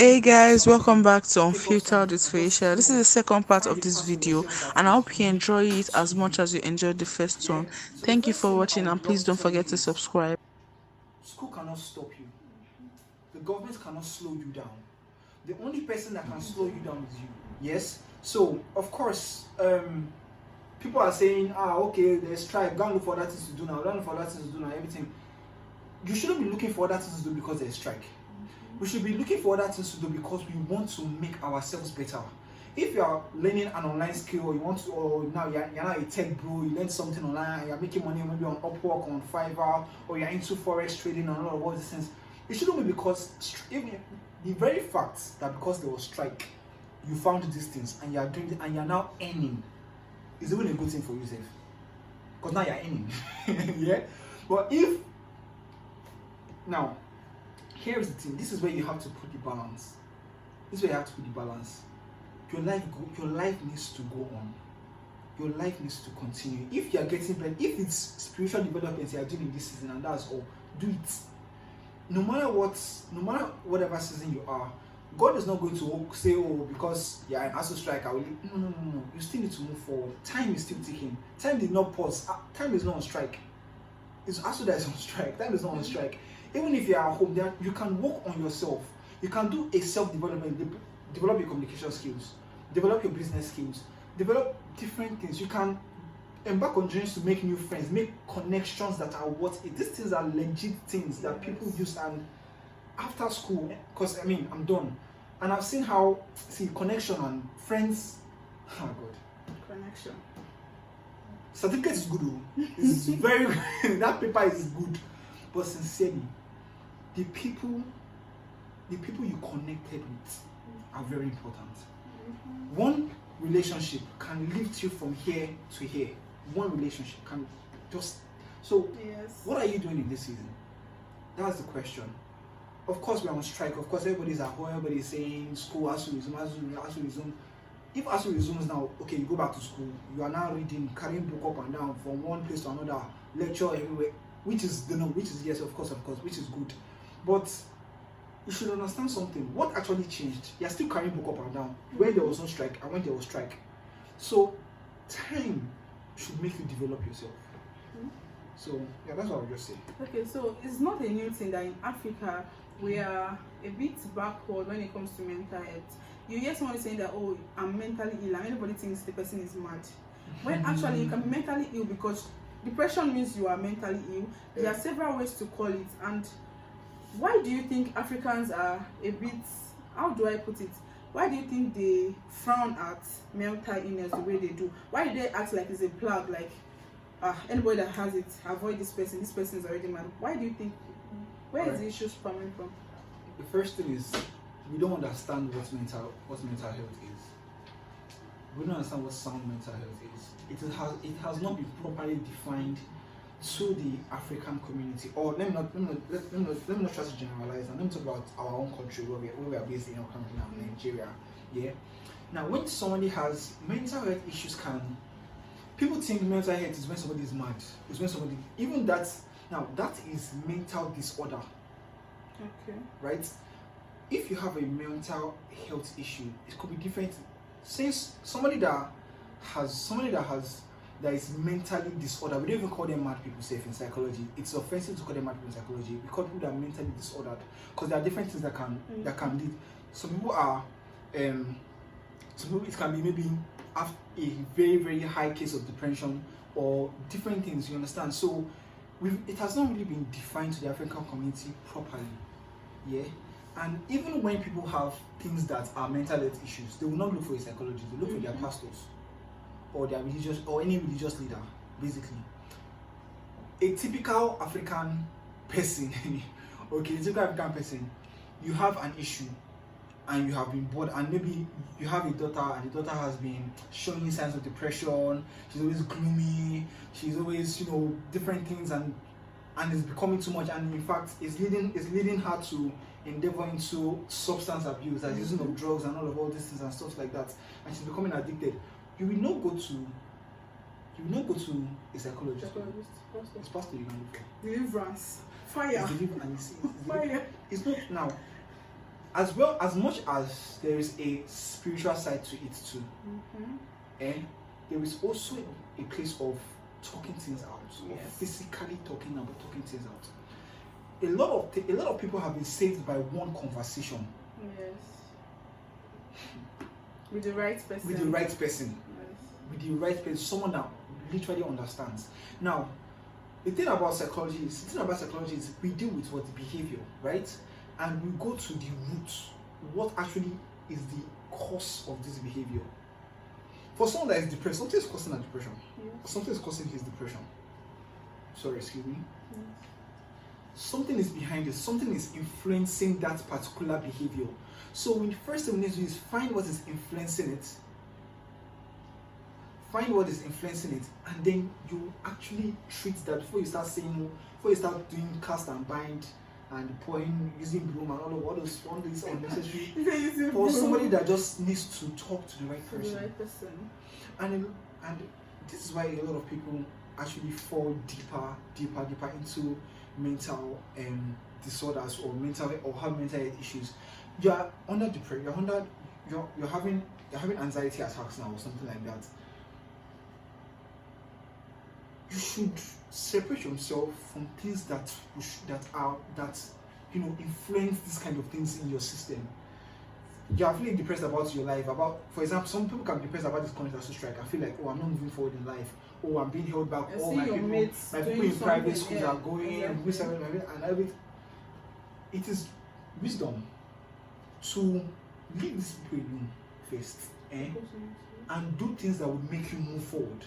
Hey guys, welcome back to Unfiltered with Feyisayo. This is the second part of this video and I hope you enjoy it as much as you enjoyed the first one. Thank you for watching and please don't forget to subscribe. School cannot stop you. The government cannot slow you down. The only person that can slow you down is you. Yes? So, of course, people are saying, okay, there's strike, go and look for other things to do now, go and look for other things to do now, everything. You shouldn't be looking for other things to do because there's strike. We should be looking for other things to do because we want to make ourselves better. If you are learning an online skill, or you want to, or now you're now a tech bro, you learn something online, and you're making money maybe on Upwork, on Fiverr, or you're into forex trading and all of all these things, it shouldn't be because even the very fact that because there was strike, you found these things and you're doing it and you're now earning is even a good thing for yourself. Because now you're earning. Yeah? But if now here's the thing, this is where you have to put the balance. This is where you have to put the balance. Your life needs to go on. Your life needs to continue. If you are getting better, if it's spiritual development you are doing in this season and that's all, do it. No matter whatever season you are, God is not going to say, oh, because you're an ASU strike, I will. No. You still need to move forward. Time is still ticking. Time did not pause. Time is not on strike. It's ASU that is on strike. Time is not on strike. Even if you are at home, then you can work on yourself. You can do a self-development, develop your communication skills, develop your business skills, develop different things. You can embark on journeys to make new friends, make connections that are worth it. These things are legit things that people use. And after school, because I'm done, and I've seen how connection and friends. Oh God, Connection. Certificate is good. It's very good. That paper is good, but sincerely, the people you connected with are very important. One relationship can lift you from here to here. One relationship can just. So, yes. What are you doing in this season? That's the question. Of course, we're on strike. Of course, everybody's at home. Everybody's saying school has to resume, resume. If ASU resumes now, okay, you go back to school. You are now reading, carrying book up and down from one place to another, lecture everywhere, which is yes, of course, which is good. But you should understand something. What actually changed? You're still carrying book up and down when there was no strike and when there was strike. So time should make you develop yourself. So yeah, that's what I would just say. Okay, so it's not a new thing that in Africa we are a bit backward when it comes to mental health. You hear someone saying that, oh, I'm mentally ill, and everybody thinks the person is mad. When actually you can be mentally ill because depression means you are mentally ill. There are several ways to call it. And why do you think Africans are a bit, how do I put it? Why do you think they frown at mental illness the way they do? Why do they act like it's a plague, like anybody that has it, avoid this person is already mad? Why do you think, where is the issues coming from? The first thing is, we don't understand what mental health is. We don't understand what sound mental health is. It has not been properly defined to the African community. Or let me not try to generalize, and let me talk about our own country where we are based in our country now, Nigeria. Yeah. Now, when somebody has mental health issues, people think mental health is when somebody is mad. It's when somebody that is mental disorder. Okay. Right? If you have a mental health issue, it could be different. Since somebody that is mentally disordered, we don't even call them mad people safe in psychology. It's offensive to call them mad people in psychology. We call people that are mentally disordered because there are different things that can lead. Some people are some people, it can be maybe a very, very high case of depression or different things, you understand? So it has not really been defined to the African community properly. Yeah. And even when people have things that are mental health issues, they will not look for a psychologist, they look for their pastors or their religious or any religious leader, basically. A typical African person, you have an issue and you have been bored, and maybe you have a daughter and the daughter has been showing signs of depression, she's always gloomy, she's always, different things, and it's becoming too much, and in fact it's leading her to endeavor into substance abuse, like using of drugs and all these things and stuff like that, and she's becoming addicted. You will not go to a psychologist. It's pastor you can look for. Deliverance. Fire. Fire. It's not now. as well, as much as there is a spiritual side to it too, and there is also a place of talking things out, of physically talking things out. A lot of people have been saved by one conversation. Yes. With the right person. With the right person. Yes. With the right person, someone that literally understands. Now, the thing about psychology is we deal with what behavior, right? And we go to the root, what actually is the cause of this behavior. For someone that is depressed, something is causing that depression. Yes. Something is causing his depression. Sorry, excuse me. Yes. Something is behind it. Something is influencing that particular behavior. So, the first thing we need to do is find what is influencing it. Find what is influencing it, and then you actually treat that before you start doing cast and bind and pouring, using broom and all those unnecessary. For somebody that just needs to talk to the right person. And this is why a lot of people actually fall deeper into mental disorders or have mental health issues. You are under depression. You're having anxiety attacks now or something like that. You should separate yourself from things that influence these kind of things in your system. You are feeling depressed about your life. For example, some people can be depressed about this continental strike. I feel like, I'm not moving forward in life. I'm being held back. My people in private schools are going and everything. It is wisdom to leave these people alone first, and do things that would make you move forward.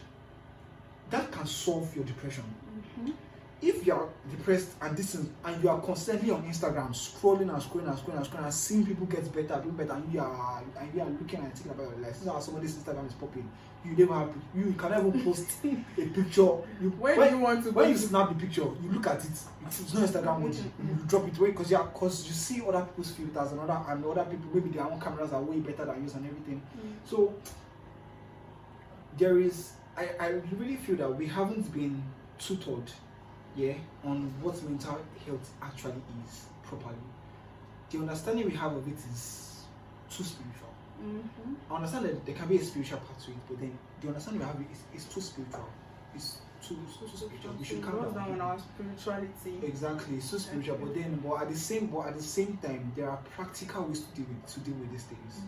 That can solve your depression. If you are depressed and you are constantly on Instagram scrolling and seeing people get better, and you are looking and thinking about your life. This is how somebody's Instagram is popping. You can never post a picture. When you snap the picture, you look at it. It's not Instagram emoji. You drop it away because you see other people's filters and other people, maybe their own cameras are way better than yours and everything. So there is. I really feel that we haven't been tutored, on what mental health actually is properly. The understanding we have of it is too spiritual. I understand that there can be a spiritual part to it, but then the understanding we have is too spiritual. It's too spiritual. We should calm down on our spirituality. Exactly, it's too spiritual. But at the same time, there are practical ways to deal with these things.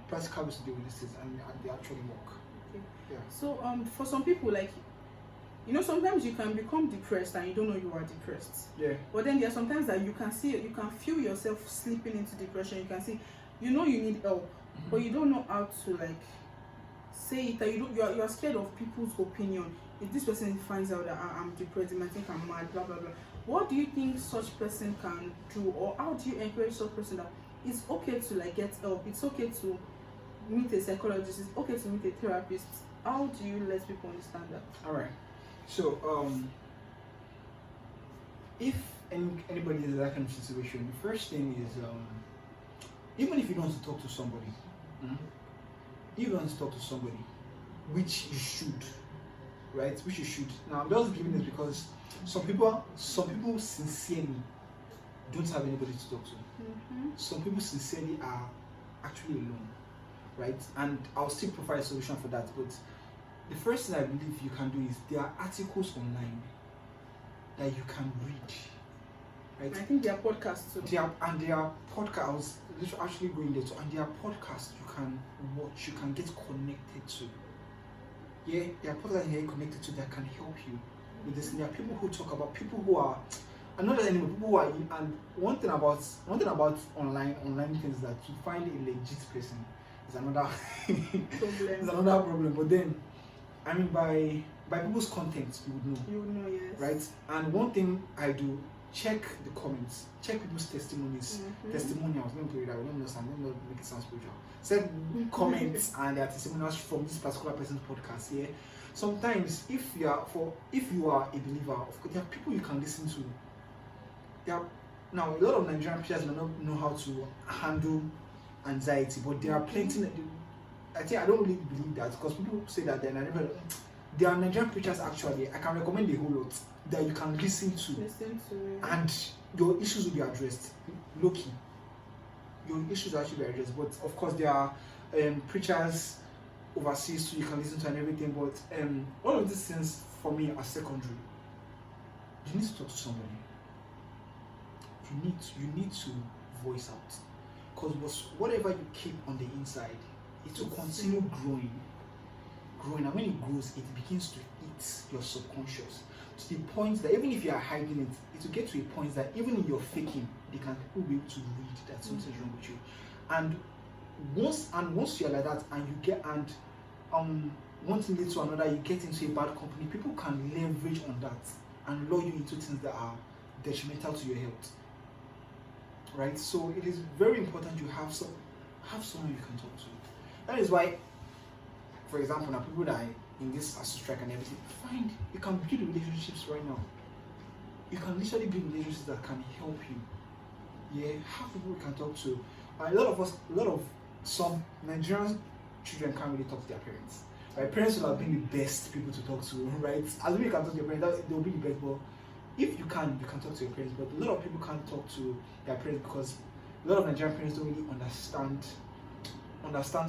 Practical ways to deal with these things, and they actually work. Yeah. So for some people, sometimes you can become depressed and you don't know you are depressed. Yeah. But then there are sometimes that you can feel yourself slipping into depression. You can see, you need help, but you don't know how to say it. That you are scared of people's opinion. If this person finds out that I'm depressed, they might think I'm mad, blah blah blah. What do you think such person can do, or how do you encourage such person that it's okay to get help? It's okay to meet a psychologist. It's okay to meet a therapist. How do you let people understand that? All right. So, if anybody is in that kind of situation, the first thing is, even if you don't want to talk to somebody, which you should, right? Which you should. Now, I'm just giving this because some people sincerely don't have anybody to talk to. Some people sincerely are actually alone, right? And I'll still provide a solution for that, but the first thing I believe you can do is there are articles online that you can read. Right? I think there are podcasts too. There are podcasts. Actually going there too, and there are podcasts you can watch. You can get connected to. Yeah, there are podcasts you get connected to that can help you with this. And there are people who talk about people who are. Another anymore, people who are in, and one thing about online things is that to find a legit person is another problem. But then, I mean, by people's content, you would know. You would know, yes. Right? And one thing I do, check the comments, check people's testimonials. Let me put it out. Let me not make it sound spiritual. Check comments and their testimonials from this particular person's podcast. Yeah. Sometimes, if you are a believer, of course, there are people you can listen to. Now, a lot of Nigerian preachers do not know how to handle anxiety, but there are plenty. I don't really believe that, because people say that there are Nigerian preachers actually. I can recommend a whole lot that you can listen to, yeah. and your issues will be addressed. Low-key. your issues are actually addressed. But of course, there are preachers overseas too you can listen to and everything. But all of these things for me are secondary. You need to talk to somebody. You need to voice out, because whatever you keep on the inside, it will continue growing, and when it grows, it begins to eat your subconscious to the point that even if you are hiding it, it will get to a point that even in your faking, people will be able to read that something's wrong with you. And once you're like that, and you get one thing leads to another, you get into a bad company, people can leverage on that and lure you into things that are detrimental to your health. Right? So it is very important you have someone you can talk to. That is why, for example, now people that are in this ASU strike and everything, you can build relationships right now. You can literally build relationships that can help you. Yeah, have people you can talk to. Some Nigerian children can't really talk to their parents. Right? Parents will have been the best people to talk to, right? As if you can talk to your parents, they'll be the best. But if you can talk to your parents. But a lot of people can't talk to their parents because a lot of Nigerian parents don't really understand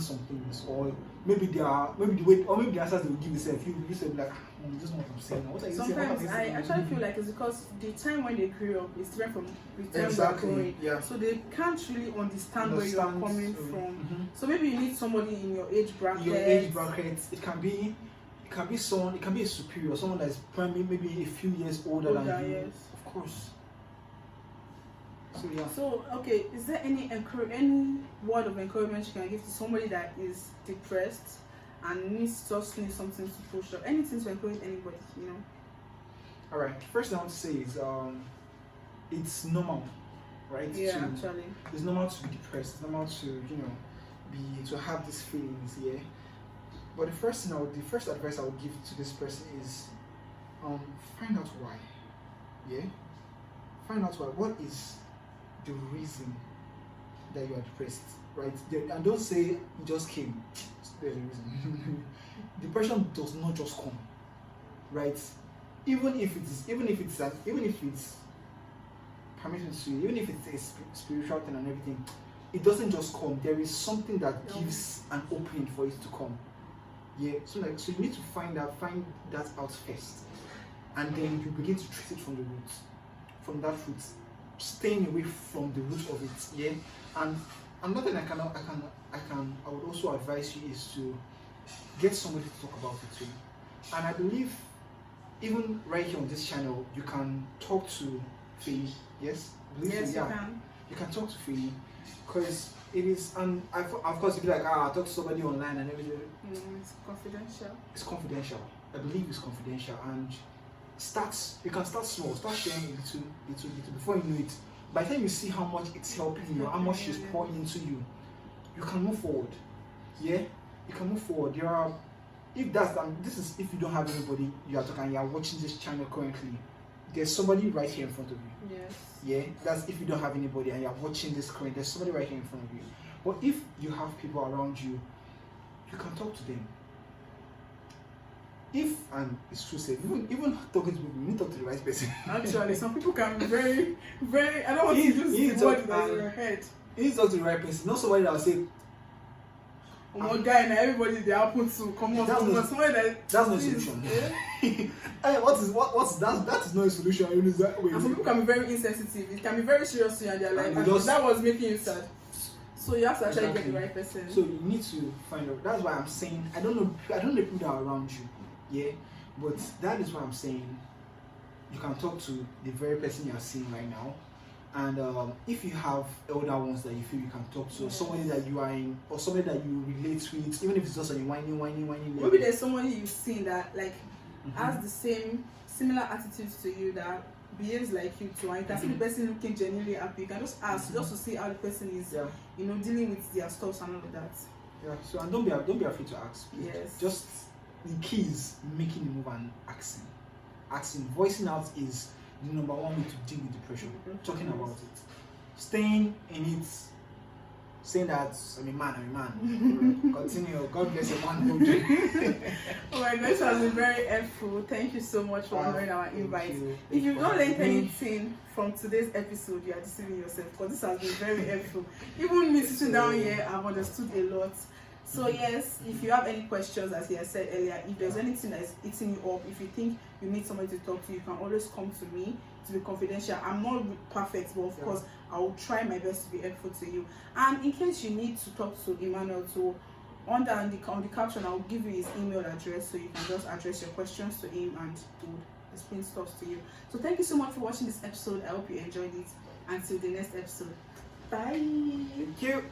some things, or maybe the answers they will give themselves. You say like, this is what I'm saying. What are you saying? Sometimes I actually feel like it's because the time when they grew up is different from the time they're growing. Yeah. So they can't really understand where you are coming from. Mm-hmm. So maybe you need somebody in your age bracket. It can be someone. It can be a superior, someone that is probably maybe a few years older than you. Yes. Of course. So yeah. So okay, is there any word of encouragement you can give to somebody that is depressed and needs something to push up? Anything to encourage anybody, you know? All right. First thing I want to say is it's normal, right? Yeah, actually. It's normal to be depressed. It's normal to to have these feelings, yeah. But the first advice I would give to this person is find out why. Yeah? Find out why. What is the reason that you are depressed, right? And don't say it just came. There's a reason. Depression does not just come, right? Even if it's permission to you, even if it's a spiritual thing and everything, it doesn't just come. There is something that gives an opening for it to come. Yeah. So you need to find that out first, and then you begin to treat it from the root, from that root. Staying away from the root of it, yeah. And another thing I would also advise you is to get somebody to talk about it too. And I believe even right here on this channel, you can talk to Feyi. Yes, yes, you can. You can talk to Feyi because it is, and of course you'll be like, I'll talk to somebody online and everything. It's confidential. It's confidential. I believe it's confidential, and you can start small, start sharing a little before you know it. By the time you see how much it's helping you, how much she's pouring into you, you can move forward. Yeah, you can move forward. If you don't have anybody you are watching this channel currently, there's somebody right here in front of you. Yes. Yeah, that's if you don't have anybody and you're watching this currently, there's somebody right here in front of you. But if you have people around you, you can talk to them. And it's true, even talking to people, you need to talk to the right person. Actually, some people can be very, very. I don't want to use the word that's in your head. You need to talk to the right person, not somebody that will say, one guy and everybody they happen to come on. That's no solution. Hey, that is not a solution. And some people can be very insensitive. It can be very serious to you, and they're like, that was making you sad. So you have to actually get the right person. So you need to find out. That's why I'm saying I don't know people that are around you. Yeah, but that is what I'm saying. You can talk to the very person you are seeing right now, and if you have elder ones that you feel you can talk to, or somebody that you are in, or somebody that you relate with, even if it's just a whining. Maybe there's somebody you've seen that has the similar attitudes to you, that behaves like you too, and you can see the person looking genuinely happy. You can just ask just to see how the person is, dealing with their stuff and all of that. Yeah. So and don't be afraid to ask. Please. Yes. Just the key is making the move and asking. Voicing out is the number one way to deal with depression. Talking about it, staying in it saying that I'm a man. Continue. God bless your manhood. Oh my gosh, has been very helpful. Thank you so much for honoring our invite. If you've not learned anything from today's episode, you are deceiving yourself, because this has been very helpful. Even me sitting down here, I've understood a lot. So yes, if you have any questions, as he has said earlier, if there's anything that is eating you up, if you think you need somebody to talk to, you can always come to me. To be confidential. I'm not perfect, but of course I will try my best to be helpful to you. And in case you need to talk to Emmanuel, so on the caption I will give you his email address, so you can just address your questions to him and he will explain stuff to you. So thank you so much for watching this episode. I hope you enjoyed it. Until the next episode, bye. Thank you.